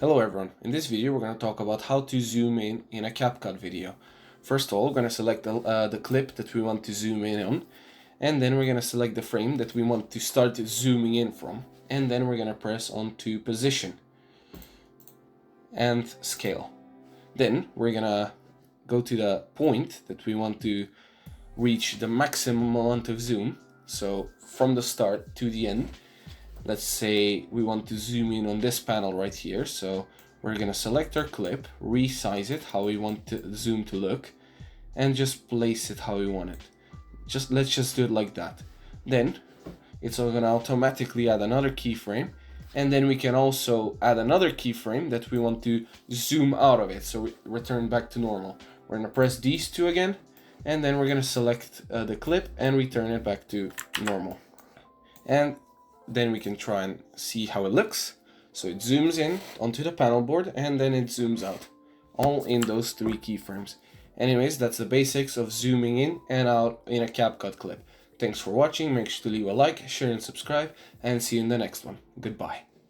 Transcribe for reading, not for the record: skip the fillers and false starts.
Hello everyone, in this video we're going to talk about how to zoom in a CapCut video. First of all, we're going to select the clip that we want to zoom in on, and then we're going to select the frame that we want to start zooming in from, and then we're going to press on to position and scale. Then we're going to go to the point that we want to reach the maximum amount of zoom, so from the start to the end. Let's say we want to zoom in on this panel right here, so we're gonna select our clip, resize it how we want the zoom to look, and just place it how we want it. Let's just do it like that. Then it's all gonna automatically add another keyframe, and then we can also add another keyframe that we want to zoom out of it, so we return back to normal. We're gonna press these two again, and then we're gonna select the clip and return it back to normal. And then we can try and see how it looks. So it zooms in onto the panel board and then it zooms out, all in those three keyframes. Anyways, that's the basics of zooming in and out in a CapCut clip. Thanks for watching, make sure to leave a like, share and subscribe, and see you in the next one. Goodbye.